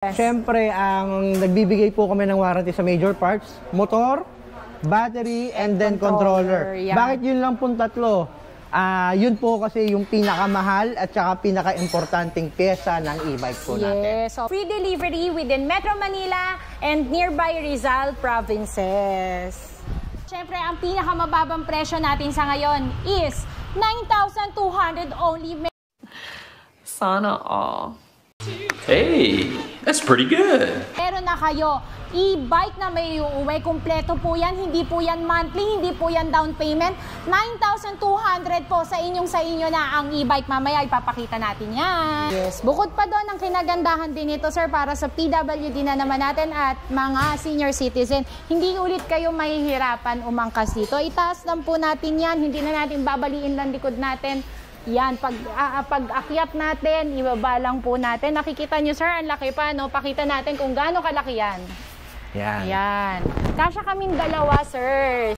Siyempre, ang nagbibigay po kami ng warranty sa major parts, motor, battery, and then controller. Yeah. Bakit yun lang pong tatlo? Yun po kasi yung pinakamahal at saka pinaka-importanting pyesa ng e-bike po natin. Yes, so free delivery within Metro Manila and nearby Rizal provinces. Siyempre, ang pinakamababang presyo natin sa ngayon is 9,200 only. Sana all. Hey, that's pretty good. Meron na kayo e-bike na may uuwi. Kompleto po yan. Hindi po yan monthly, hindi po yan down payment. 9,200 po sa inyo na ang e-bike. Mamaya ipapakita natin yan. Yes. Bukod pa doon, ang kinagandahan din ito, sir, para sa PWD na naman natin at mga senior citizen. Hindi ulit kayo mahihirapan umangkas dito. Itaas lang po natin yan. Hindi na natin babaliin lang likod natin. Yan, pag akyat natin, ibaba lang po natin. Nakikita nyo, sir, ang laki pa, no? Pakita natin kung gaano kalaki yan. Yan. Yan. Kasya kaming dalawa, sir.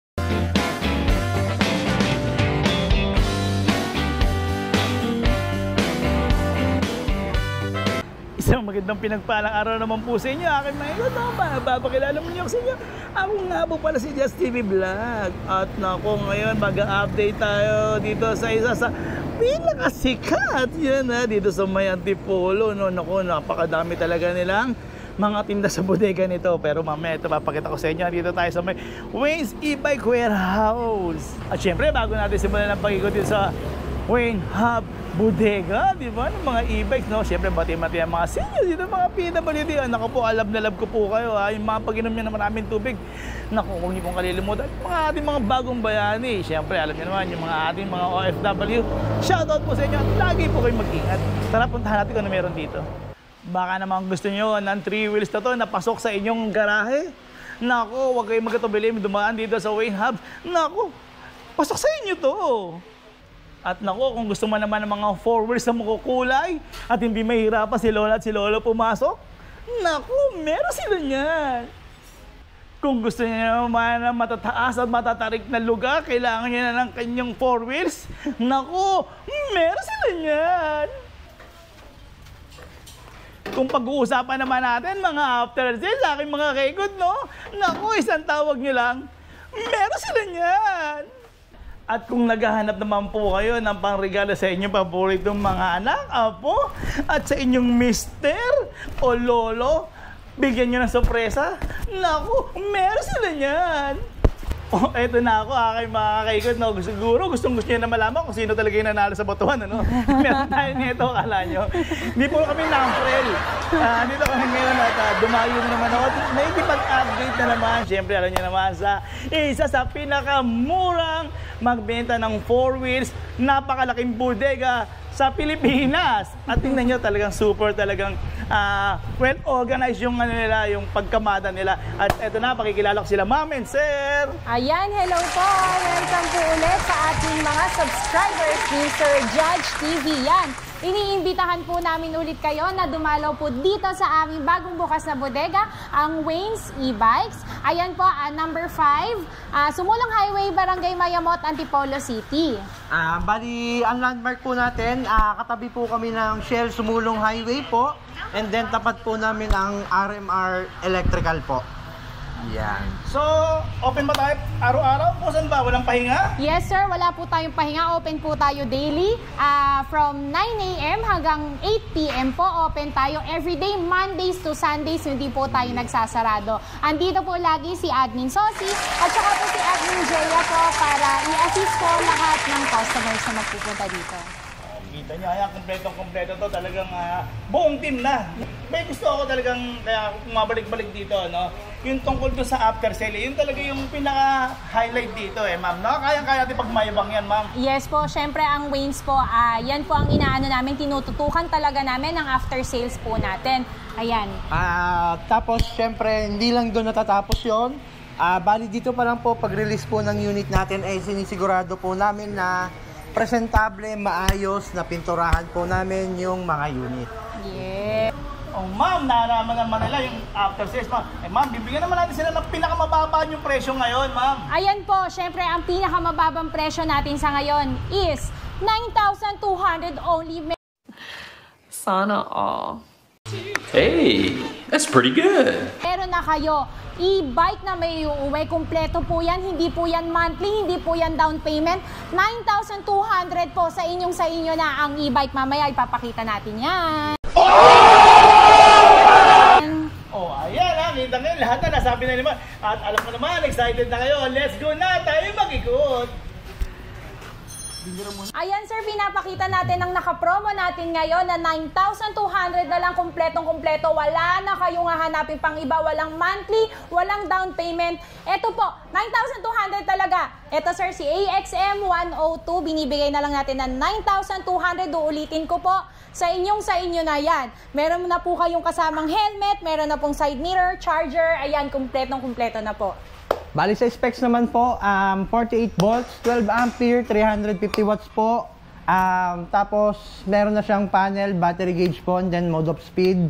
Isang magandang pinagpalang araw naman po sa inyo. Aking mga ito, babakilala mo niyo sa inyo. Ako nga po pala si Just TV Vlog. At nako, ngayon mag-update tayo dito sa isa sa pinakasikat. Yan dito sa may Antipolo. No? Nako, napakadami talaga nilang mga tinda sa bodega nito. Pero mamaya ito papakita ko sa inyo. Dito tayo sa may Wayne's E-Bike Warehouse. At syempre, bago natin simulan ang pag-ikot dito sa Wayne Hub Bodega, di ba? Ng mga e-bikes, no? Siyempre, bati-bati ang mga seniors dito, mga PWD. Naku po, alam na love ko po kayo, ha? Yung mga pag-inom nyo na maraming tubig. Naku, huwag niyo pong kalilimutan. Mga ating mga bagong bayani. Siyempre, alam niyo naman, yung mga ating mga OFW. Shoutout po sa inyo at lagi po kayong mag-ingat. Tara, puntahan natin kung ano meron dito. Baka naman gusto nyo ng 3 wheels na to, napasok sa inyong garahe. Naku, huwag kayong magkatubili, dumaan dito sa Wayne Hub. Naku, pasok sa inyo to. At naku, kung gusto mo naman ng mga 4 wheels na makukulay at hindi mahirapan si Lola at si Lolo pumasok, naku, meron sila niyan. Kung gusto niya naman ng matataas at matatarik na lugar, kailangan niya na ng kanyang 4 wheels, naku, meron sila niyan. Kung pag-uusapan naman natin, mga after sales, sa aking mga kekod, no? Naku, isang tawag niyo lang, meron sila niyan. At kung naghahanap naman po kayo ng pangregalo sa inyong paboritong mga anak, apo, at sa inyong mister o lolo, bigyan nyo ng sorpresa, naku, meron sila niyan. Oh, eto na ako, aking mga kaikot, no? Siguro gustong-gusto nyo na malaman kung sino talaga yung nanalo sa botohan, ano? Meron tayo nito, akala nyo. Hindi po kami namprel. Dito kami ngayon at dumayo na naman ako. Naikipag-update na naman. Siyempre, alam nyo naman sa isa sa pinakamurang magbenta ng 4 wheels, napakalaking bodega sa Pilipinas. At tingnan nyo, talagang super, talagang well-organized yung, nila, yung pagkamada nila. At eto na, pakikilala ko sila, ma'am and sir. Ayan, hello po. Welcome po ulit sa ating mga subscribers ni Sir Judge TV. Yan. Iniimbitahan po namin ulit kayo na dumalaw po dito sa aming bagong bukas na bodega, ang Wayne's E-Bikes. Ayan po, number 5, Sumulong Highway, Barangay Mayamot, Antipolo City. Bali, ang landmark po natin, katabi po kami ng Shell Sumulong Highway po. And then tapat po namin ang RMR Electrical po. Yan. So, open ba tayo araw-araw? O saan ba? Walang pahinga? Yes sir, wala po tayong pahinga. Open po tayo daily. From 9 a.m. hanggang 8 p.m. po open tayo. Everyday, Mondays to Sundays, hindi po tayo nagsasarado. Andito po lagi si Admin Sosi at saka po si Admin Jeya po para i-assist po lahat ng customers na magpupunta dito. Kita nyo, ayan, kompletong-kompleto to, talagang buong team na. May gusto ako talagang, kaya mabalik-balik dito, no? Yung tungkol to sa after sale, yun talaga yung pinaka-highlight dito, ma'am, no? Kaya-kaya natin pagmayabang yan, ma'am. Yes po, syempre ang Wayne's po, yan po ang inaano namin, tinututukan talaga namin ang after sales po natin. Ayan. Tapos, syempre, hindi lang doon natatapos yon. Bali, dito pa lang po, pag-release po ng unit natin, ay sinisigurado po namin na presentable, maayos, na pinturahan po namin yung mga unit. Yeah. Oh, ma'am, naraman naman nila yung after sales, ma'am. Ma'am, bibigyan naman natin sila ng pinakamababa yung presyo ngayon, ma'am. Ayan po, syempre, ang pinakamababang presyo natin sa ngayon is 9,200 only. Sana all. Hey, that's pretty good. Meron na kayo e-bike na may uuwi. Kumpleto po yan. Hindi po yan monthly, hindi po yan down payment. 9,200 po sa inyo na ang e-bike. Mamaya ipapakita natin yan. Oh, ayan ha, kita ngayon, lahat na nasabi na naman. At alam ko naman, excited na kayo. Let's go na, tayo mag-ikot. Ayan sir, pinapakita natin ang nakapromo natin ngayon na 9,200 na lang kumpletong-kumpleto. Wala na kayong hahanapin pang iba. Walang monthly, walang down payment. Ito po, 9,200 talaga. Ito sir, si AXM 102, binibigay na lang natin ng 9,200. Uulitin ko po, sa inyo na yan. Meron na po kayong kasamang helmet, meron na pong side mirror, charger. Ayan, kumpletong-kumpleto na po. Bali sa specs naman po, 48 volts, 12 ampere, 350 watts po. Tapos meron na siyang panel, battery gauge po, and then mode of speed.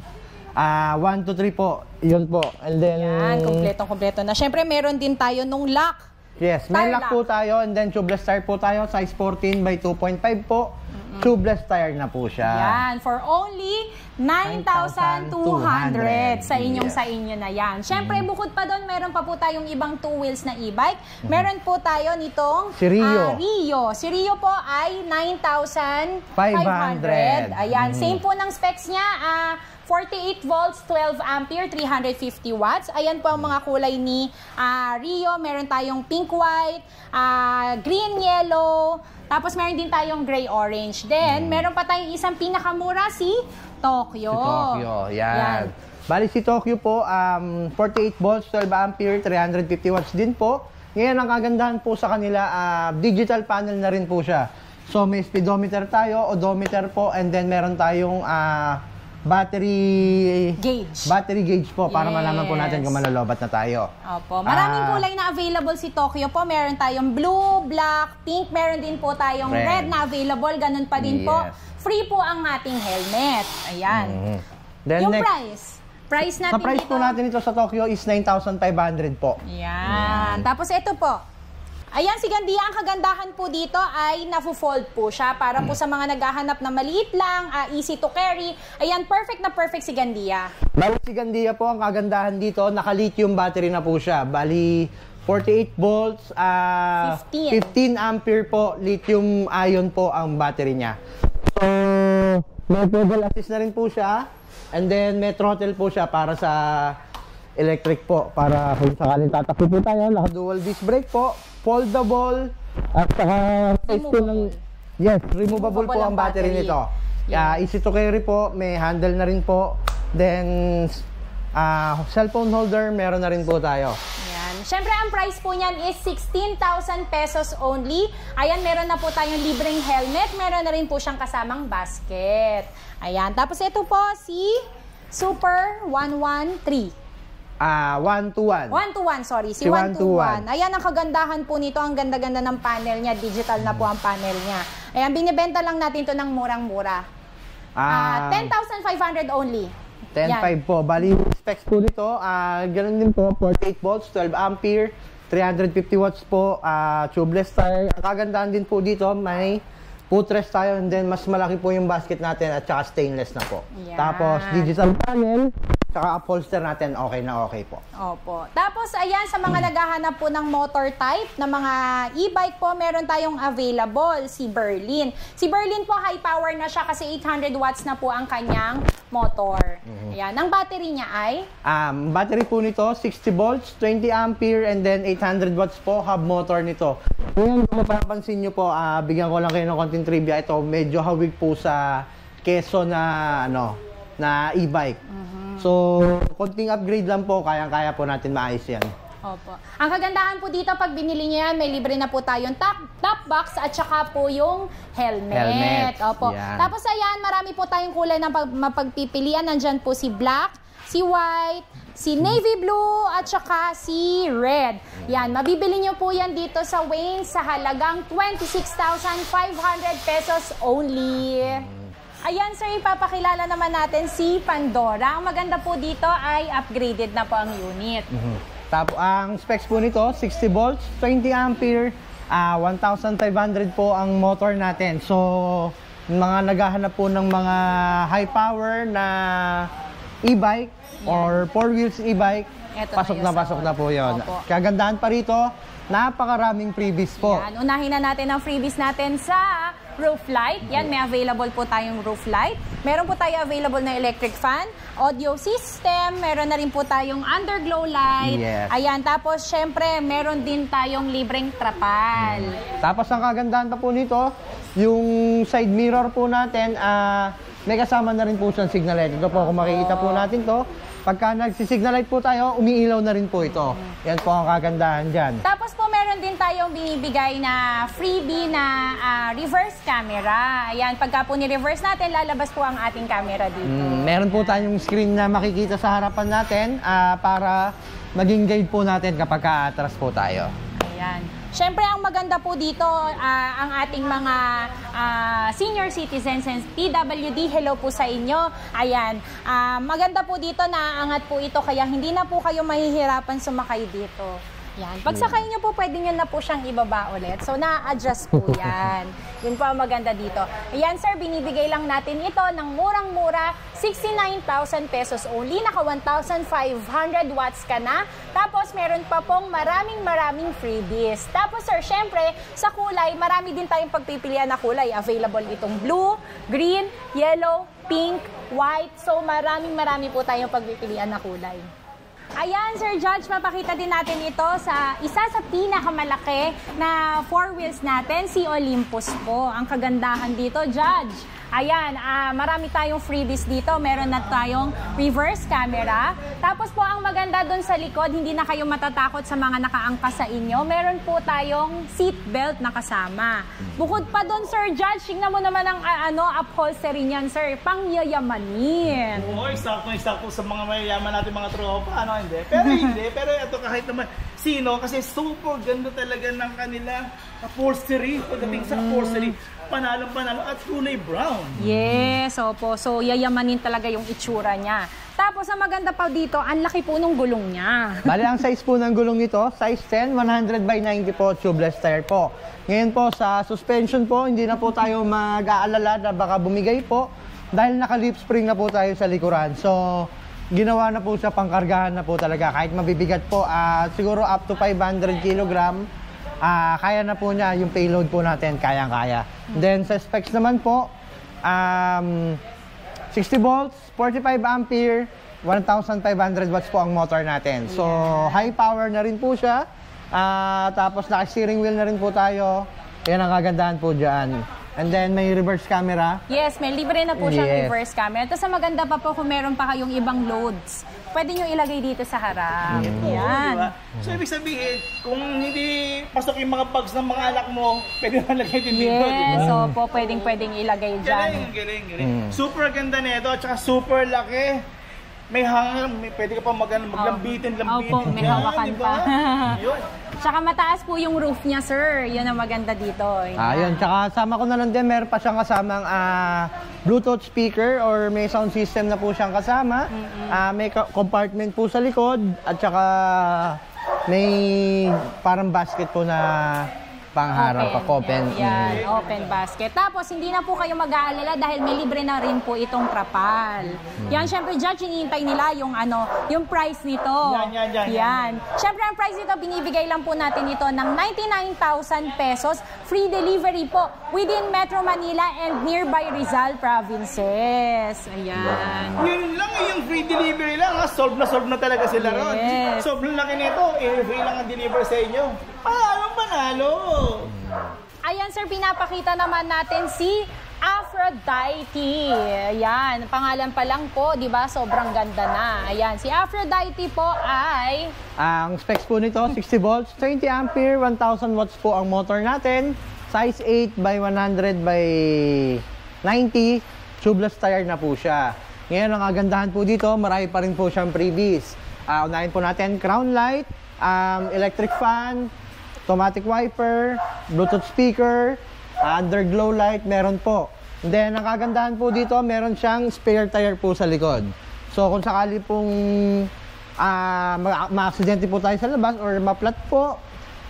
1 to 3 po, yun po. And then, Yan, kumpletong-kumpleto na. Siyempre, meron din tayo nung lock. yes, may Tire lock po tayo, and then tubeless tire po tayo, size 14 by 2.5 po. Tubeless tire na po siya. Yan, for only 9,200 sa inyo na yan. Siyempre, bukod pa doon, meron pa po tayong ibang two wheels na e-bike. Meron po tayo nitong Si Rio. Rio. Si Rio po ay 9,500. Ayan, same po ng specs niya. 48 volts, 12 ampere, 350 watts. Ayan po ang mga kulay ni Rio. Meron tayong pink, white, green, yellow. Tapos meron din tayong gray-orange. Then, meron pa tayong isang pinakamura, si Tokyo. Si Tokyo, yan. Bali si Tokyo po, 48 volts, 12 ampere, 350 watts din po. Ngayon, ang kagandahan po sa kanila, digital panel na rin po siya. So, may speedometer tayo, odometer po, and then meron tayong battery gauge po para malaman po natin kung malolobat na tayo. Opo. Maraming kulay na available si Tokyo po. Meron tayong blue, black, pink. Meron din po tayong red na available. Ganun pa din po. Free po ang ating helmet. Ayan. Then Yung next, price natin sa price dito. po natin ito sa Tokyo is 9,500 po. Yan. Tapos ito po. Ayan, si Gandia, ang kagandahan po dito ay nafu-fold po siya para po sa mga naghahanap na maliit lang, easy to carry. Ayan, perfect na perfect si Gandia. Bali si Gandia po, ang kagandahan dito, naka-lithium battery na po siya. Bali, 48 volts, 15 ampere po, lithium ion po ang battery niya. So, may pedal assist na rin po siya. And then, may throttle po siya para sa electric po. Para kung sakaling tatakbo po tayo, naka-dual disc brake po, foldable, at saka removable po ang battery nito. Easy to carry po, may handle na rin po. Then, cellphone holder, meron na rin po tayo. Ayan. Siyempre, ang price po niyan is 16,000 pesos only. Ayan, meron na po tayong libreng helmet. Meron na rin po siyang kasamang basket. Ayan. Tapos ito po, si Super 113. 121. 121, sorry. Si 121. Ayan, ang kagandahan po nito. Ang ganda-ganda ng panel niya. Digital na po ang panel niya. Ayan, binibenta lang natin to ng murang-mura. 10,500 only. 10.5 po. Bali, specs po nito, ganun din po, 48 volts, 12 ampere, 350 watts po, tubeless tire. Ang kagandahan din po dito, may footrest tayo, and then mas malaki po yung basket natin at saka stainless na po. Yan. Tapos, digital panel, saka upholster natin, okay na okay po. Opo. Tapos, ayan, sa mga naghahanap po ng motor type, na mga e-bike po, meron tayong available, si Berlin. Si Berlin po, high power na siya kasi 800 watts na po ang kanyang motor. Ayan. Ang battery niya ay? Battery po nito, 60 volts, 20 ampere, and then 800 watts po, hub motor nito. Ngayon, kung mapapansin nyo po, bigyan ko lang kayo ng konting trivia. Ito, medyo hawig po sa keso na, na e-bike. So, konting upgrade lang po, kayang-kaya po natin maayos yan. Opo. Ang kagandahan po dito, pag binili niyo yan, may libre na po tayong top box at saka po yung helmet. Opo. Yan. Tapos ayan, marami po tayong kulay na mapagpipilian. Nandyan po si black, si white, si navy blue, at saka si red. Yan, mabibili nyo po yan dito sa Wayne sa halagang 26,500 pesos only. Ayan sir, ipapakilala naman natin si Pandora. Ang maganda po dito ay upgraded na po ang unit. Tapos, ang specs po nito, 60 volts, 20 ampere, 1,500 po ang motor natin. So, mga naghahanap po ng mga high power na e-bike or 4 wheels e-bike, Eto pasok na na yung pasok na po yun. Opo. Kagandahan pa rito, napakaraming freebies po. Yan, unahin na natin ang freebies natin sa roof light. Yan, may available po tayong roof light. Meron po tayo available na electric fan, audio system, meron na rin po tayong underglow light. Yes. Ayan, tapos syempre, meron din tayong libreng trapal. Tapos ang kagandahan pa po nito, yung side mirror po natin, may kasama na rin po siyang signal light. Ito po, kung makikita po natin to, pagka nagsisignal light po tayo, umiilaw na rin po ito. Yan po ang kagandahan dyan. Tapos po, meron din tayong binibigay na freebie na reverse camera. Ayan, pagka po ni-reverse natin, lalabas po ang ating camera dito. Meron po tayong screen na makikita sa harapan natin para maging guide po natin kapag atras po tayo. Ayan. Siyempre, ang maganda po dito, ang ating mga senior citizens and PWD, hello po sa inyo. Ayan, maganda po dito, naaangat po ito, kaya hindi na po kayo mahihirapan sumakay dito. Yan. Pag sakay nyo po, pwede nyo na po siyang ibaba ulit. So, na-adjust po yan. Yun po ang maganda dito. Ayan, sir, binibigay lang natin ito ng murang-mura, 69,000 pesos only. Naka 1,500 watts ka na. Tapos, meron pa pong maraming freebies. Tapos, sir, syempre, sa kulay, marami din tayong pagpipilian na kulay. Available itong blue, green, yellow, pink, white. So, marami po tayong pagpipilian na kulay. Ayan, Sir Judge, mapakita din natin ito sa isa sa pinakamalaki na 4 wheels natin, si Olympus po. Ang kagandahan dito, Judge. Ayan, marami tayong freebies dito. Meron na tayong reverse camera. Tapos po, ang maganda doon sa likod, hindi na kayo matatakot sa mga nakaangkas sa inyo. Meron po tayong seat belt na kasama. Bukod pa doon, Sir Judge, tingnan mo naman ang upholstery niyan, sir. Pangyayamanin. Oo, eksakto sa mga mayayaman natin mga tropa. Ano, hindi? Pero hindi. Pero ito kahit naman sino, kasi super ganda talaga ng kanila upholstery. Pagdating sa upholstery, panalo at kulay brown. Yes, opo. So, yayamanin talaga yung itsura niya. Tapos, ang maganda pa dito, ang laki po nung gulong niya. Bali, ang size po ng gulong nito, size 10, 100 by 90 po, tubeless tire po. Ngayon po, sa suspension po, hindi na po tayo mag-aalala na baka bumigay po dahil naka-lip spring na po tayo sa likuran. So, ginawa na po siya, pangkargahan na po talaga. Kahit mabibigat po, siguro up to 500 kilogram, kaya na po niya yung payload po natin, kayang-kaya. Then sa specs naman po, 60 volts, 45 ampere, 1,500 watts po ang motor natin. So high power na rin po siya. Tapos naka-steering wheel na rin po tayo. Yan ang kagandahan po dyan. And then may reverse camera. Yes, may libre na po siyang reverse camera. Tapos ang maganda pa po kung meron pa kayong ibang loads, pwede nyo ilagay dito sa harap. Yan. Diba? So, ibig sabihin, kung hindi pasok yung mga bags ng mga anak mo, pwede malagay din dito, Yes, diba? so po pwedeng ilagay dyan. Galing. Super ganda nito, at saka super laki. May hanger, pwede ka pa maglambitin. Opo, may Yan, hawakan diba? pa. Yun. Tsaka mataas po yung roof niya, sir. Yun ang maganda dito. Yun. Tsaka sama ko na lang din, meron pa siyang kasamang Bluetooth speaker or may sound system na po siyang kasama. May compartment po sa likod at tsaka may parang basket po na pangharap, open. Yan, open basket. Tapos, hindi na po kayo mag-aalala dahil may libre na rin po itong trapal. Yan, syempre, Judge, hinihintay nila yung price nito. Yan. Syempre, ang price nito, binibigay lang po natin ito ng 99,000 pesos. Free delivery po within Metro Manila and nearby Rizal provinces. Ayan. Yun lang, yung free delivery lang. Solve na talaga sila ron. Sobrang laki nito, free lang ang deliver sa inyo. Panalo! Ayan, sir, pinapakita naman natin si Aphrodite. Ayan, pangalan pa lang po, di ba? Sobrang ganda na. Ayan, si Aphrodite po ay... Ang specs po nito, 60 volts, 20 ampere, 1,000 watts po ang motor natin. Size 8 by 100 by 90, tubeless tire na po siya. Ngayon, ang kagandahan po dito, marami pa rin po siyang freebies. Unahin po natin, crown light, electric fan, automatic wiper, Bluetooth speaker, underglow light, meron po. And then, ang kagandahan po dito, meron siyang spare tire po sa likod. So, kung sakali pong ma-aksidente po tayo sa labas or ma-flat po,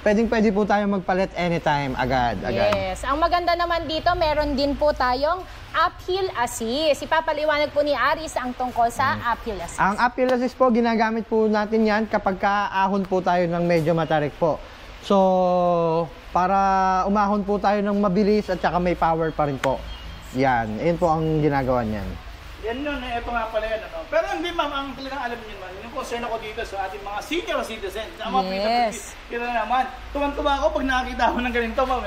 pwede po tayo magpalit anytime, agad. Yes. Ang maganda naman dito, meron din po tayong uphill assist. Ipapaliwanag po ni Aris ang tungkol sa uphill assist. Ang uphill assist po, ginagamit po natin yan kapag kaahon po tayo ng medyo matarik po. So, para umahon po tayo ng mabilis at saka may power pa rin po. Yan, yun po ang ginagawa niyan. Yan yun, ito nga pala yan. Ano? Pero hindi ma'am, ang talagang alam niyo naman, yung concern ako dito sa ating mga senior citizens. Ang mga Yes. kita na naman. Tuwan-tuwa ako pag nakakita ako ng ganito, ma'am.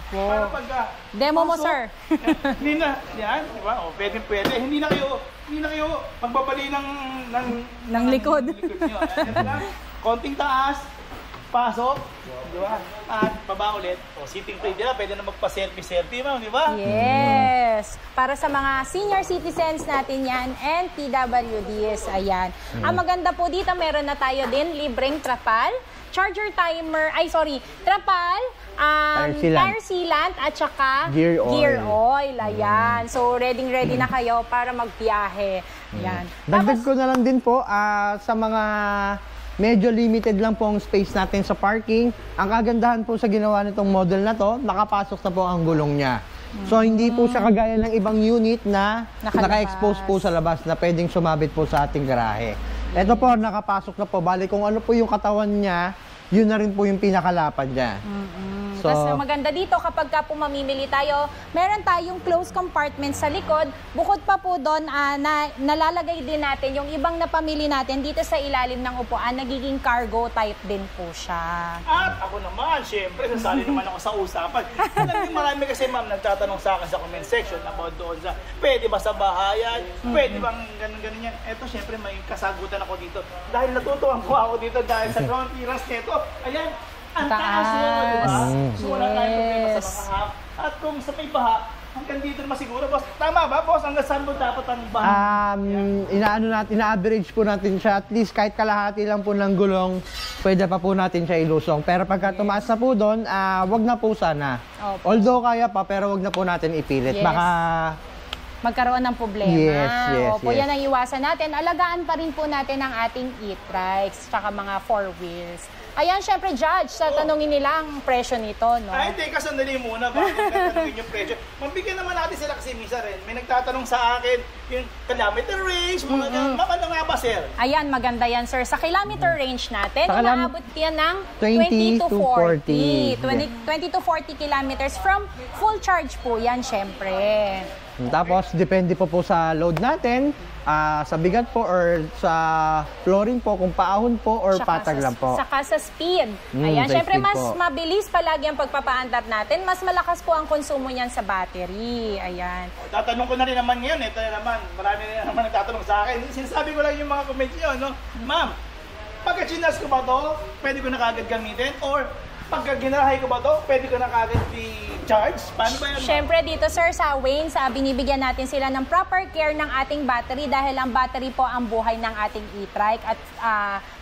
Opo. Para pagka... Demo mo, sir. Hindi na, yan, di ba? O, pwede. Hindi na kayo magbabali ng likod. Nyo. Ito lang, konting taas, pasok, di ba? At baba ulit. O, sitting plate nila, pwede na magpa-selfie, ma'am, di ba? Yes. Para sa mga senior citizens natin yan and PWDs. Ayan. Ang maganda po dito, meron na tayo din libreng trapal, charger timer, trapal, tire sealant at saka Gear oil. Ayan. So, ready na kayo para magbiyahe. Ayan. Dagdag ko na lang din po, sa mga medyo limited lang po ang space natin sa parking. Ang kagandahan po sa ginawa nitong model na to, nakapasok na po ang gulong niya. So, hindi po siya kagaya ng ibang unit na naka-expose po sa labas na pwedeng sumabit po sa ating garahe. Ito po, nakapasok na po. Bali, kung ano po yung katawan niya, yun na rin po yung pinakalapad niya. So, Tapos maganda dito kapag ka po mamimili tayo, meron tayong closed compartment sa likod. Bukod pa po doon, nalalagay din natin yung ibang napamili natin dito sa ilalim ng upuan, nagiging cargo type din po siya. At ako naman, syempre, sasali naman ako sa usapan. Alam niyo, marami kasi ma'am nagtatanong sa akin sa comment section about doon sa pwede ba sa bahayan, pwede bang ganun yan. Eto, syempre, may kasagutan ako dito. Dahil natutuwang po ako dito dahil sa ground clearance nito. Ayan, ang taas yun, di ba? So wala tayong problema sa baha. At kung sa may baha, hanggang dito naman siguro, boss. Tama ba, boss? Hanggang saan mo dapat ang baha? ina-average po natin siya. At least kahit kalahati lang po ng gulong, pwede pa po natin siya ilusong. Pero pagka tumaas na po doon, wag na po sana. Opo. Although kaya pa, pero wag na po natin ipilit. Yes. Baka Magkaroon ng problema. Yes. Opo, yan ang iwasan natin. Alagaan pa rin po natin ang ating e-trikes, tsaka mga 4 wheels. Ayan, syempre, Judge, tatanungin nila ang presyo nito, no? Ay, teka, sandali muna bago tatanungin yung presyo. Mabigyan naman natin sila kasi minsan rin. May nagtatanong sa akin yung kilometer range, mga ganun. Ma'am, ano nga ba, sir? Ayan, maganda yan, sir. Sa kilometer range natin, Sa umaabot yan ng 20 to 40. 20 to 40 kilometers from full charge po yan, syempre. Tapos, depende po sa load natin, sa bigat po or sa flooring po, kung paahon po or patag lang po. Saka sa speed. Ayan, sa syempre speed mas po. mabilis palagi ang pagpapaandar natin, mas malakas po ang konsumo niyan sa battery. Ayan. Tatanong ko na rin naman ngayon, ito na naman, marami na naman nagtatanong sa akin. Sinasabi ko lang yung mga comments nyo, no? Ma'am, pagka chinas ko ba to, pwede ko na kagad gamitin? Or pagka ginarahay ko ba to, pwede ko na kagad i-charge? Paano ba yan? Syempre dito, sir, sa Wayne, binibigyan natin sila ng proper care ng ating battery dahil ang battery po ang buhay ng ating e-trike at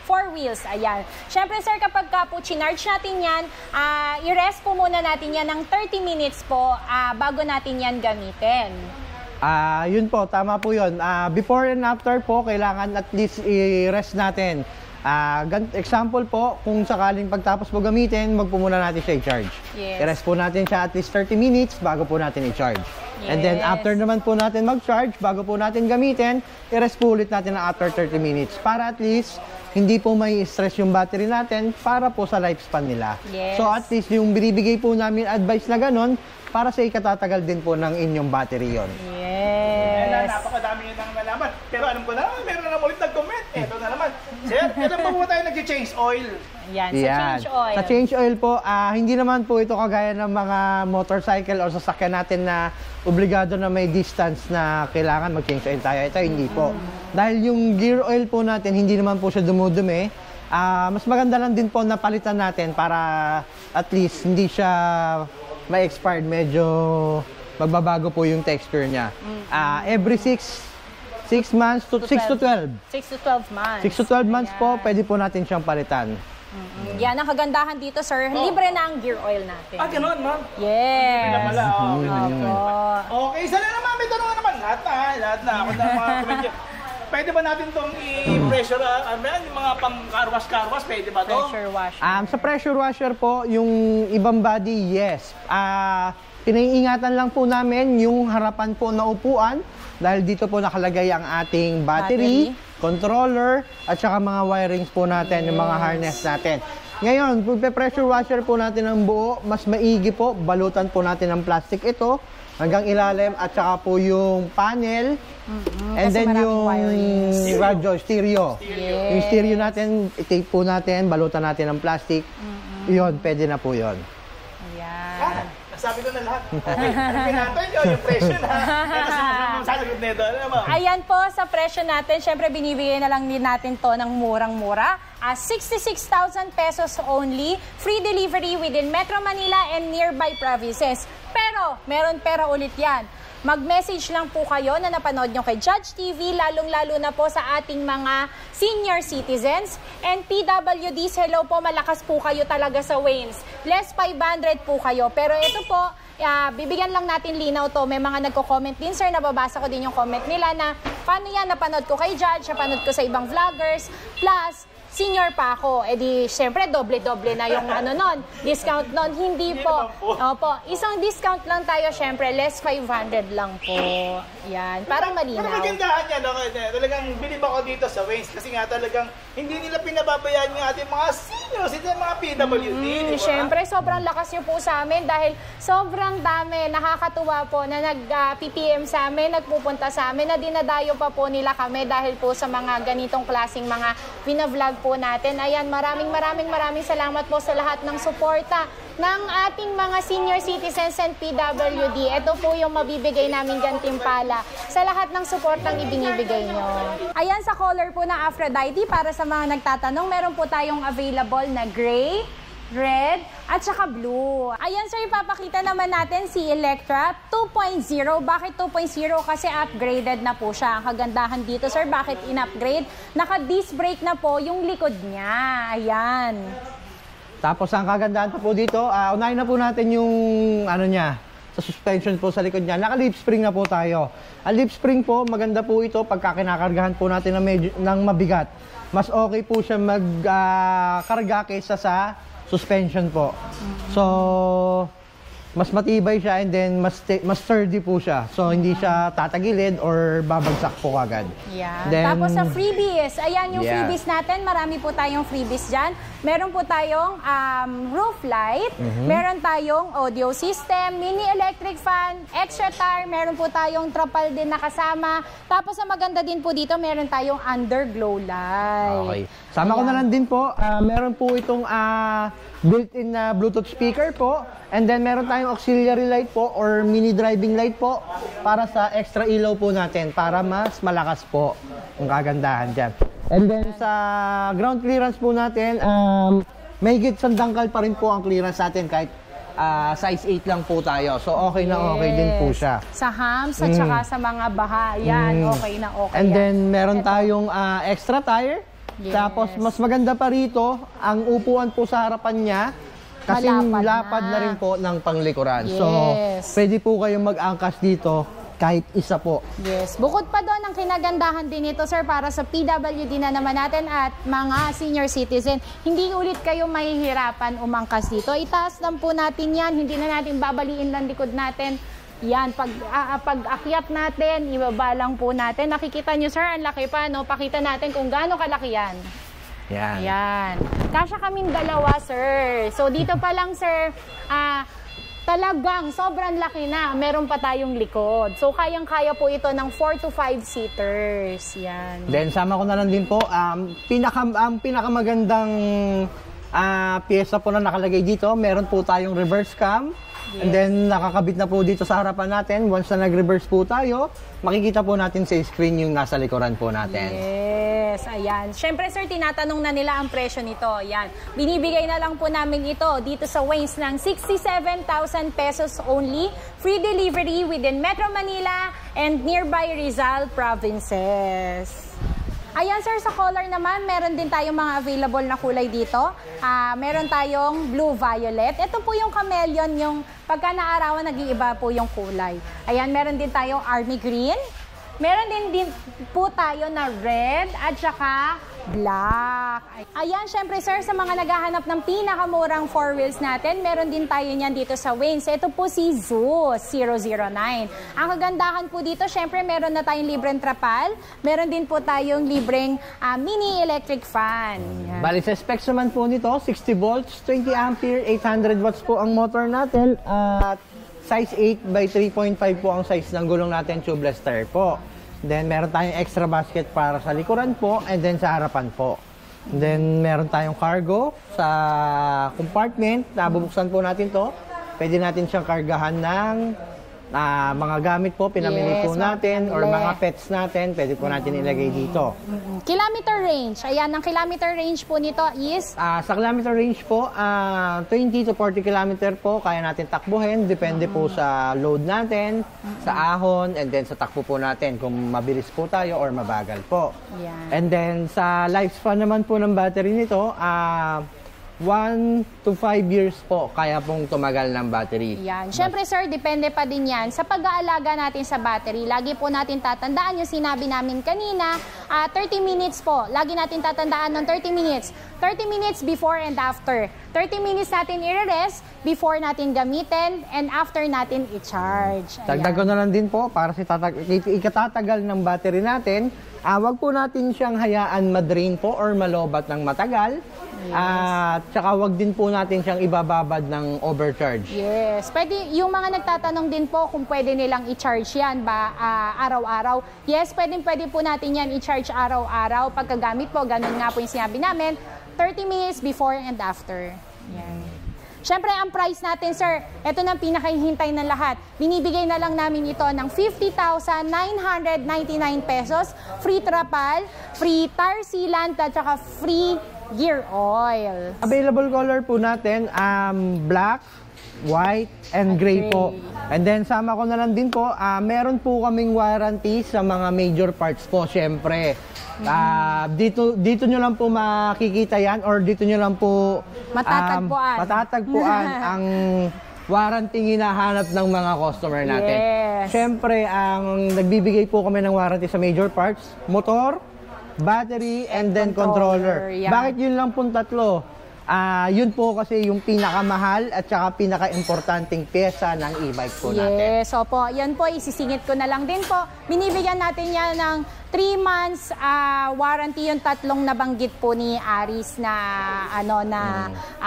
4 wheels. Ayan. Syempre, sir, kapag ka po chinarge natin yan, i-rest po muna natin yan ng 30 minutes po bago natin yan gamitin. Yun po, tama po yun. Before and after po, kailangan at least i-rest natin. Example po, kung sakaling pagtapos po gamitin, wag po muna natin siya i-charge. Yes. I-rest po natin siya at least 30 minutes bago po natin i-charge. And then Yes. after naman po natin mag-charge, bago po natin gamitin, i-rest po ulit natin after 30 minutes para at least hindi po may stress yung battery natin para po sa lifespan nila. Yes. So at least yung binibigay po namin advice na ganun, para sa ikatatagal din po ng inyong battery yon. Yes. Napakadami yun ang nalaman. Pero alam ko na, meron na ulit nag-comment. Ito na naman. Sir, kailan pa po tayo nag-change oil? Yan, sa change oil. Sa change oil po, hindi naman po ito kagaya ng mga motorcycle o sasakyan natin na obligado na may distance na kailangan mag-change oil tayo. Ito hindi po. Dahil yung gear oil po natin, hindi naman po siya dumudumi. Mas maganda lang din po na palitan natin para at least hindi siya ma-expired. Medyo magbabago po yung texture niya. Every 6 months to 6 to 12. 6 to 12 months. 6 to 12 months Ayan. po, pwede po natin siyang palitan. Yan ang kagandahan dito, sir. Libre na ang gear oil natin. Ganoon, ma'am. Yes. Wala. Opo. Okay, isa na naman. May tanong naman. Lahat na. Ako na mga comment nyo. Pwede ba natin itong i-pressure, yung mga pang-carwash, pwede ba ito? Pressure wash. Sa pressure washer po, yung ibang body, yes. Pinaiingatan lang po namin yung harapan po na upuan dahil dito po nakalagay ang ating battery, controller, at saka mga wirings po natin, yung mga harness natin. Ngayon, kung pressure washer po natin ang buo, mas maigi po, balutan po natin ng plastic ito hanggang ilalim at saka po yung panel. And then yung radio, stereo. Yung stereo natin, i-tape po natin, balutan natin ng plastic. Yun, pwede na po yun. Ayan. Sabi ko na lahat. Okay, ano natin yung presyo na. Sasagot nito. Ayan po, sa presyo natin, syempre binibigay na lang din natin to ng murang-mura. 66,000 pesos only. Free delivery within Metro Manila and nearby provinces. Pero, meron pera ulit yan. Mag-message lang po kayo na napanood nyo kay Judge TV, lalong-lalo na po sa ating mga senior citizens. And PWDs, hello po, malakas po kayo talaga sa Waynes. Less 500 po kayo. Pero ito po, bibigyan lang natin linaw to. May mga nagko-comment din, sir, nababasa ko din yung comment nila na paano yan, napanood ko kay Judge, napanood ko sa ibang vloggers. Plus, senior pa ako. Eh di, syempre, doble-doble na yung discount nun. Hindi po. Opo, isang discount lang tayo, syempre, less 500 lang po. Yan, para malinaw. Pero magandahan yan, talagang bilib ako dito sa Waynes kasi nga talagang hindi nila pinababayaan yung ating mga seniors, mga PWD. Syempre, sobrang lakas nyo po sa amin dahil sobrang dami, nakakatuwa po na nag-PPM sa amin, nagpupunta sa amin, na dinadayo pa po nila kami dahil po sa mga ganitong klaseng mga pinavlog po natin. Ayan, maraming salamat po sa lahat ng suporta ng ating mga senior citizens and PWD. Ito po yung mabibigay namin gantimpala sa lahat ng suportang ibinibigay nyo. Ayan, sa color po ng Aphrodite, para sa mga nagtatanong, meron po tayong available na gray, red, at saka blue. Ayan, sir, ipapakita naman natin si Electra 2.0. Bakit 2.0? Kasi upgraded na po siya. Ang kagandahan dito, sir, bakit in-upgrade? Naka-disc brake na po yung likod niya. Ayan. Tapos ang kagandahan pa po dito, unahin na po natin yung niya, sa suspension po sa likod niya. Naka-lip spring na po tayo. Ang lip spring po, maganda po ito pagka kinakargahan po natin ng mabigat. Mas okay po siya magkarga kaysa sa suspension po. So, mas matibay siya and then mas sturdy po siya. So, hindi siya tatagilid or babagsak po agad. Yeah. Then, tapos sa freebies, ayan yung freebies natin. Marami po tayong freebies dyan. Meron po tayong roof light, meron tayong audio system, mini electric fan, extra tire, meron po tayong trapal din na kasama. Tapos ang maganda din po dito, meron tayong underglow light. Okay. Sama ko na lang din po, meron po itong built-in na Bluetooth speaker po. And then meron tayong auxiliary light po or mini driving light po para sa extra ilaw po natin para mas malakas po ang kagandahan dyan. And then sa ground clearance po natin, may higit sandangkal pa rin po ang clearance natin kahit size 8 lang po tayo. So okay na okay din po siya. Sa hams at saka sa mga baha, yan, okay na okay. And then meron tayong extra tire. Yes. Tapos mas maganda pa rito, ang upuan po sa harapan niya kasi lapad na rin po ng panglikuran. Yes. So pwede po kayong mag-angkas dito kahit isa po. Yes. Bukod pa doon, ang kinagandahan din ito, sir, para sa PWD na naman natin at mga senior citizen, hindi ulit kayo mahihirapan umangkas dito. Itaas lang po natin yan, hindi na natin babaliin lang likod natin. Yan, pag akyat natin, ibaba lang po natin. Nakikita nyo, sir, ang laki pa, no? Pakita natin kung gaano kalaki yan. Yan. Yan. Kasya kaming dalawa, sir. So, dito pa lang, sir, talagang sobrang laki na. Meron pa tayong likod. So, kayang-kaya po ito ng 4 to 5 seaters. Yan. Then, sama ko na lang din po, ang pinakamagandang pyesa po na nakalagay dito, meron po tayong reverse cam. Yes. And then, nakakabit na po dito sa harapan natin. Once na nag-reverse po tayo, makikita po natin sa screen yung nasa likuran po natin. Yes, ayan. Siyempre, sir, tinatanong na nila ang presyo nito. Ayan. Binibigay na lang po namin ito dito sa Waynes ng 67,000 pesos only. Free delivery within Metro Manila and nearby Rizal provinces. Ayan, sir, sa color naman, meron din tayong mga available na kulay dito. Meron tayong blue-violet. Ito po yung chameleon, yung pagka naarawan, nag-iiba po yung kulay. Ayan, meron din tayong army green. Meron din po tayo na red at saka black. Ayan, syempre sir, sa mga naghahanap ng pinakamurang 4 wheels natin, meron din tayo niyan dito sa Waynes. Ito po si Zeus 009. Ang kagandahan po dito, syempre meron na tayong libreng trapal, meron din po tayong libreng mini electric fan. Yan. Bali sa specs naman po nito, 60 volts, 20 ampere, 800 watts po ang motor natin at size 8 by 3.5 po ang size ng gulong natin, tubeless tire po. Then, meron tayong extra basket para sa likuran po and then sa harapan po. Then, meron tayong cargo sa compartment na bubuksan po natin to. Pwede natin siyang kargahan ng mga gamit po, pinamili po natin or mga pets natin, pwede po natin ilagay dito. Kilometer range. Ayan, ang kilometer range po nito is? Sa kilometer range po, 20 to 40 kilometer po, kaya natin takbuhin. Depende po sa load natin, sa ahon, and then sa takbo po natin, kung mabilis po tayo or mabagal po. Yan. And then sa lifespan naman po ng battery nito, 1 to 5 years po kaya pong tumagal ng battery. Yan. Siyempre sir, depende pa din yan sa pag-aalaga natin sa battery. Lagi po natin tatandaan yung sinabi namin kanina, 30 minutes po. Lagi natin tatandaan ng 30 minutes. 30 minutes before and after. 30 minutes natin i-rest before natin gamitin and after natin i-charge. Dagdag ko na lang din po para sa ikatatagal ng battery natin, wag po natin siyang hayaan ma-drain po or malobat ng matagal. At saka wag din po natin siyang ibababad ng overcharge. Yes. Pwede, yung mga nagtatanong din po kung pwede nilang i-charge yan ba araw-araw. Yes, pwede po natin yan i-charge araw-araw. Pagkagamit po, ganun nga po yung sinabi namin, 30 minutes before and after. Yan. Siyempre, ang price natin, sir, ito na pinakahihintay ng lahat. Binibigay na lang namin ito ng 50,999 pesos. Free trapal, free tire sealant, at saka free gear oil. Available color po natin, black, white, and gray po. And then, sama ko na lang din po, meron po kaming warranty sa mga major parts po, syempre. Dito nyo lang po makikita yan or dito nyo lang po matatagpuan ang warranty hinahanap ng mga customer natin. Yes. Syempre, ang nagbibigay po kami ng warranty sa major parts, motor, battery, and then controller. Yeah. Bakit yun lang pong tatlo? Yun po kasi yung pinakamahal at saka pinaka-importanting pyesa ng e-bike po natin. Yes, opo. Yan po, isisingit ko na lang din po. Binibigyan natin yan ng 3 months warranty yung tatlong nabanggit po ni Aris na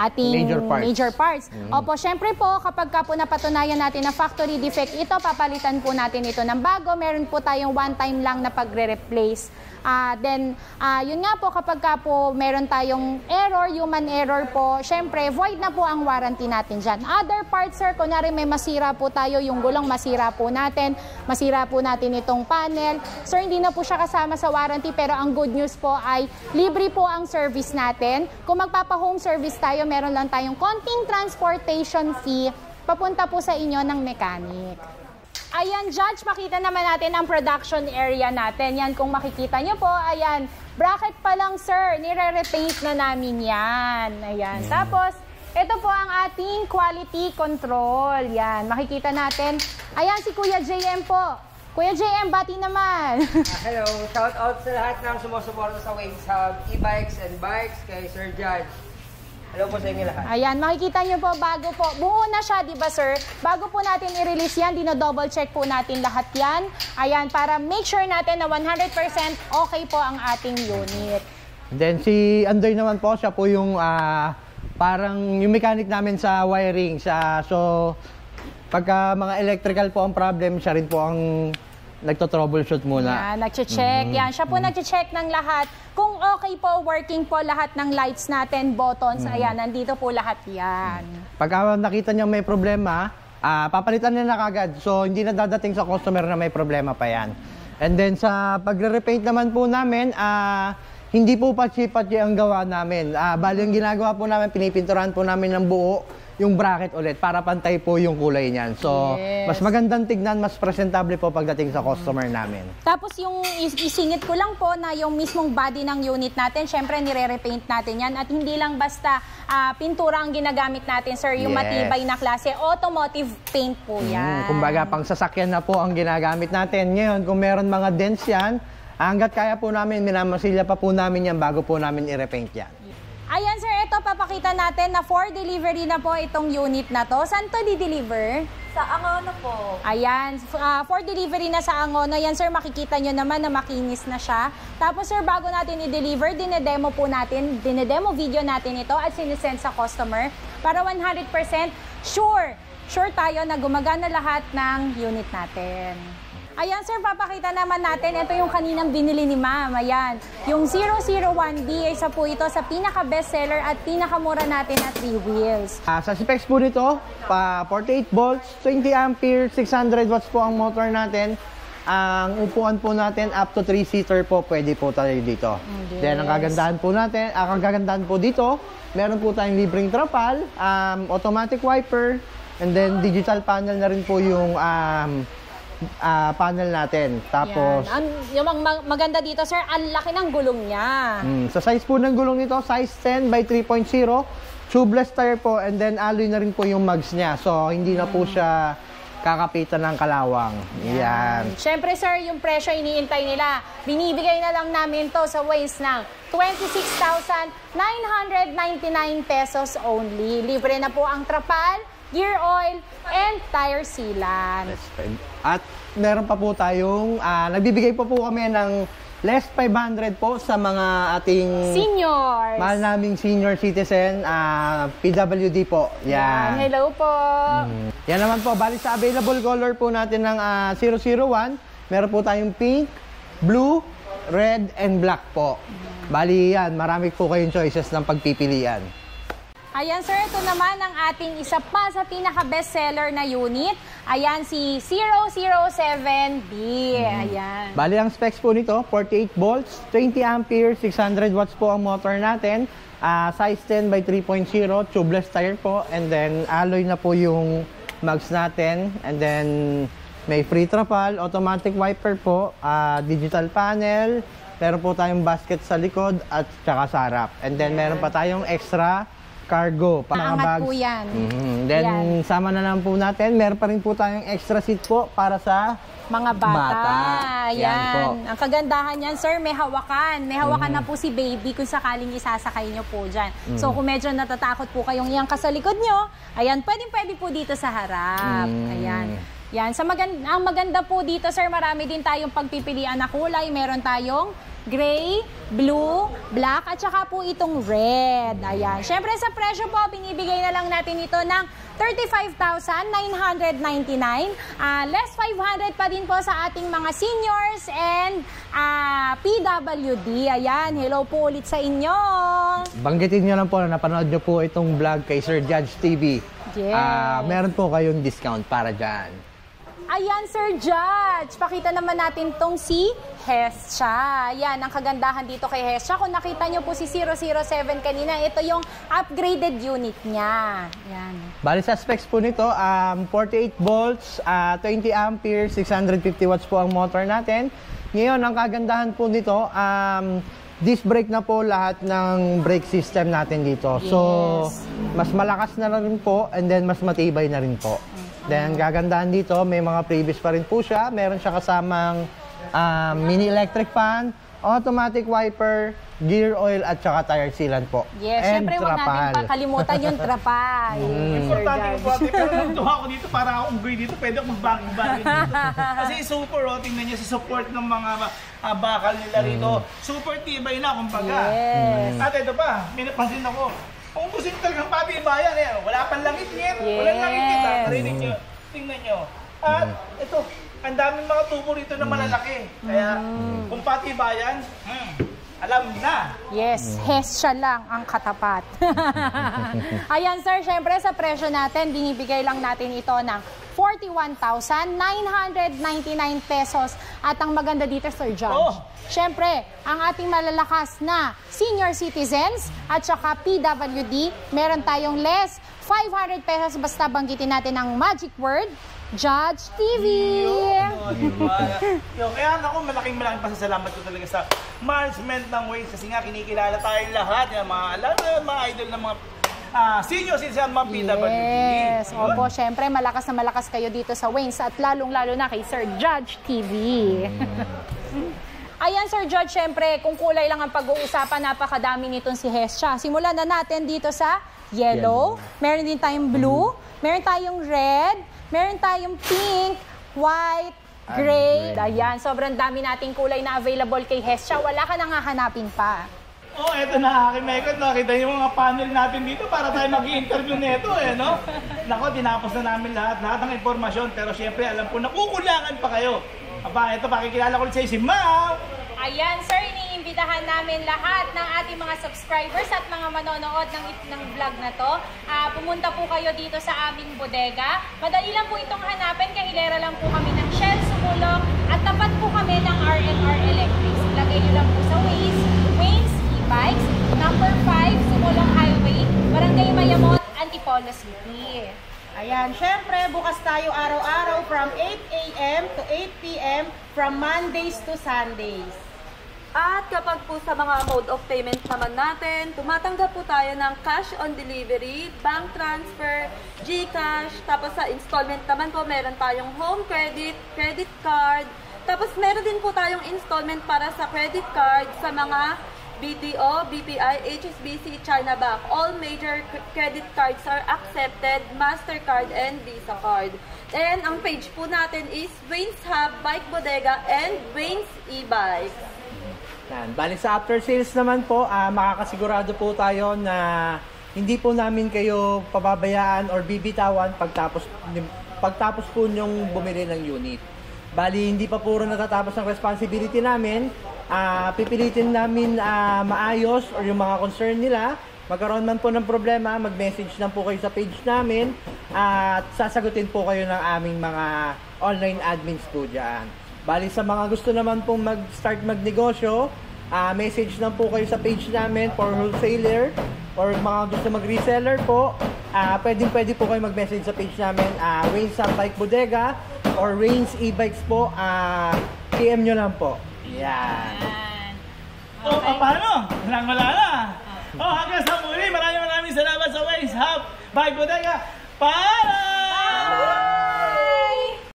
ating major parts. Opo, syempre po kapag ka po napatunayan natin na factory defect ito, papalitan po natin ito ng bago. Meron po tayong one time lang na pagre-replace. Yun nga po kapag ka po meron tayong error, human error po, syempre void na po ang warranty natin dyan. Other parts, sir, kunyari may masira po tayo, yung gulong masira po natin itong panel. Sir, hindi na po siya kasama sa warranty, pero ang good news po ay libre po ang service natin. Kung magpapa-home service tayo, meron lang tayong konting transportation fee papunta po sa inyo ng mechanic. Ayan, Judge, makita naman natin ang production area natin. Yan, kung makikita nyo po, ayan, bracket pa lang, sir, nire-repaint na namin yan. Ayan, tapos, ito po ang ating quality control. Yan, makikita natin. Ayan, si Kuya JM po. Kuya JM, bati naman. Hello, shout out sa lahat ng sumusuporta sa Waynes Hub, e-bikes and bikes kay Sir Judge. Hello po sa inyo lahat. Ayan, makikita nyo po, bago po, buo na siya, di ba sir? Bago po natin i-release yan, dino-double check po natin lahat yan. Ayan, para make sure natin na 100% okay po ang ating unit. Then si Andoy naman po, siya po yung parang yung mechanic namin sa wiring. So, pagka mga electrical po ang problem, siya rin po ang nagto-troubleshoot muna. Yan, nagche-check. Yan, siya po nagche-check ng lahat. Kung okay po, working po lahat ng lights natin, buttons, ayan, nandito po lahat yan. Pagka nakita niya may problema, papalitan niya na kagad. So, hindi na dadating sa customer na may problema pa yan. And then, sa pagre-repaint naman po namin, hindi po patsi-patsi ang gawa namin. Bali, ang ginagawa po namin, pinipinturahan po namin ng buo. yung bracket ulit para pantay po yung kulay niyan. So, Yes. mas magandang tignan, mas presentable po pagdating sa customer namin. Tapos yung isingit ko lang po na yung mismong body ng unit natin, syempre nire-repaint natin yan. At hindi lang basta pintura ang ginagamit natin, sir. Yung Yes. matibay na klase, automotive paint po yan. Kumbaga, pang sasakyan na po ang ginagamit natin. Ngayon, kung meron mga dents yan, hanggat kaya po namin, minamasilya pa po namin yan bago po namin i-repaint yan. Ayan, sir, ito papakita natin na for delivery na po itong unit na to. Saan to di-deliver? Sa Angono po. Ayan, for delivery na sa Angono. Yan, sir, makikita nyo naman na makinis na siya. Tapos, sir, bago natin i-deliver, dinedemo po natin, dinedemo video natin ito at sinisend sa customer para 100% sure tayo na gumagana lahat ng unit natin. Ayan, sir, papakita naman natin. Ito yung kaninang binili ni ma'am. Ayan. Yung 001D, isa po ito sa pinaka-bestseller at pinakamura natin na 3 wheels. Sa specs po nito, 48 volts, 20 ampere, 600 watts po ang motor natin. Ang upuan po natin, up to 3-seater po, pwede po tayo dito. Yes. Then, ang kagandahan po dito, meron po tayong libreng trapal, automatic wiper, and then digital panel na rin po yung panel natin. Tapos, Yung maganda dito, sir, ang laki ng gulong niya. sa size po ng gulong nito, size 10 by 3.0, tubeless tire po, and then alloy na rin po yung mugs niya. So, hindi na po siya kakapitan ng kalawang. Yan. Siyempre, sir, yung presyo iniintay nila. Binibigay na lang namin to sa waist ng 26,999 pesos only. Libre na po ang trapal, gear oil, and tire sealant. At meron pa po tayong, nagbibigay po kami ng less 500 po sa mga ating Seniors! mahal naming senior citizen, PWD po. Yan. Hello po! Yan naman po, bali sa available color po natin ng 001, meron po tayong pink, blue, red, and black po. Bali yan, marami po kayong choices ng pagpipilian. Ayan, sir, ito naman ang ating isa pa sa pinaka-bestseller na unit. Ayan, si 007B. Ayan. Bali, ang specs po nito, 48 volts, 20 ampere, 600 watts po ang motor natin. Size 10 by 3.0, tubeless tire po. And then, alloy na po yung mugs natin. And then, may free trapal, automatic wiper po, digital panel. Meron po tayong basket sa likod at saka sa harap. And then, meron pa tayong extra cargo, mga Naangat bags. po yan. Then, Yan. sama na lang po natin. Meron pa rin po tayong extra seat po para sa Mga bata. Bata. Yan Yan. po. Ang kagandahan niyan, sir, may hawakan. May hawakan na po si baby kung sakaling isasakay niyo po dyan. So, kung medyo natatakot po kayong iyang sa likod niyo, ayan, pwede po dito sa harap. Ayan. Yan. Ang maganda po dito, sir, marami din tayong pagpipilian na kulay. Meron tayong gray, blue, black, at saka po itong red. Ayan. Siyempre sa presyo po, binibigay na lang natin ito ng 35,999. Less 500 pa din po sa ating mga seniors and PWD. Ayan. Hello po ulit sa inyo. Banggitin nyo lang po na napanood nyo po itong vlog kay Sir Judge TV. Yes. Meron po kayong discount para dyan. Ayan, Sir Judge. Pakita naman natin tong si Hestia. Ayan, ang kagandahan dito kay Hestia. Kung nakita nyo po si 007 kanina, ito yung upgraded unit niya. Ayan. Bali sa specs po nito, 48 volts, 20 ampere, 650 watts po ang motor natin. Ngayon, ang kagandahan po nito, disc brake na po lahat ng brake system natin dito. Yes. So, mas malakas na rin po and then mas matibay na rin po. Then, gagandahan dito, may mga previous pa rin po siya. Meron siya kasamang mini electric fan, automatic wiper, gear oil, at saka tire sealant po. Yes, and syempre huwag natin kakalimutan yung trapal. Sir Importante Judge. yung bote, pero natuwa ako dito para ako unggoy dito, pwede ako magbangin-bangin dito. Kasi super, tingnan nyo sa support ng mga bakal nila rito. Super tibay na, kumbaga. Yes. At ito pa, may napansin ako. Kung gusto nyo talagang patibayan, wala pang langit yan. Walang langit yan, narinig nyo. Tingnan nyo. At ito, ang daming mga tubo rito na malalaki. Kaya kung patibayan, alam na. Yes, Hestia lang ang katapat. Ayan, sir, syempre sa presyo natin, binibigay lang natin ito ng 41,999 pesos. At ang maganda dito, Sir Judge, syempre, ang ating malalakas na senior citizens at saka PWD, meron tayong less 500 pesos basta banggitin natin ang magic word, Judge TV. Kaya ako, malaking pasasalamat ko talaga sa management ng Waze kasi nga kinikilala tayong lahat. Yung mga idol ng mga senior citizen, mga PWD. Yes. Opo, syempre malakas na malakas kayo dito sa Waze at lalong-lalo na kay Sir Judge TV. Ayan, Sir Judge, syempre, kung kulay lang ang pag-uusapan, napakadami nitong si Hestia. Simulan na natin dito sa yellow. Meron din tayong blue. Meron tayong red. Meron tayong pink, white, gray. Ayan, sobrang dami nating kulay na available kay Hestia. Wala ka nang hahanapin pa. Oh, eto na aking Mekot. Nakita yung mga panel natin dito para tayo mag-i-interview nito, no? Nako, tinapos na namin lahat ng impormasyon. Pero syempre, alam ko na kukulangan pa kayo. Aba, eto, pakikilala ko ulit sa si Ma'am. Ayan, sir, iniimbitahan namin lahat ng ating mga subscribers at mga manonood ng vlog na to. Pumunta po kayo dito sa aming bodega. Madali lang po itong hanapin. Kahilera lang po kami ng Shell Sumulong at tapat po kami ng R&R Electrics. Ilagay nyo lang po sa Waze E-Bikes, number 5, Sumulong Highway, Barangay Mayamot, Antipolo City. Ayan, syempre bukas tayo araw-araw from 8 a.m. to 8 p.m. from Mondays to Sundays. At kapag po sa mga mode of payment naman natin, tumatanggap po tayo ng cash on delivery, bank transfer, GCash, tapos sa installment naman po meron tayong home credit, credit card, tapos meron din po tayong installment para sa credit card sa mga BDO, BPI, HSBC, China Bank. All major credit cards are accepted, MasterCard and Visa card. And ang page po natin is Wayne's Hub, Bike Bodega, and Wayne's E-Bikes. Yan. Bali sa after sales naman po, makakasigurado po tayo na hindi po namin kayo pababayaan or bibitawan pagtapos po nyong bumili ng unit. Bali, hindi pa puro natatapos ang responsibility namin. Pipilitin namin maayos or yung mga concern nila. Magkaroon man po ng problema, mag-message lang po kayo sa page namin at sasagutin po kayo ng aming mga online admins po dyan. Bali, sa mga gusto naman pong mag-start magnegosyo, message lang po kayo sa page namin for wholesaler or mga gusto mag-reseller po. Pwede po kayo mag-message sa page namin, Wayne's Bike Bodega or Wayne's E-Bikes po. PM nyo lang po. Yan. O, paano? Wala na. Hanggang sa muli, maraming salamat sa Wayne's Hub, Bike Bodega. Para!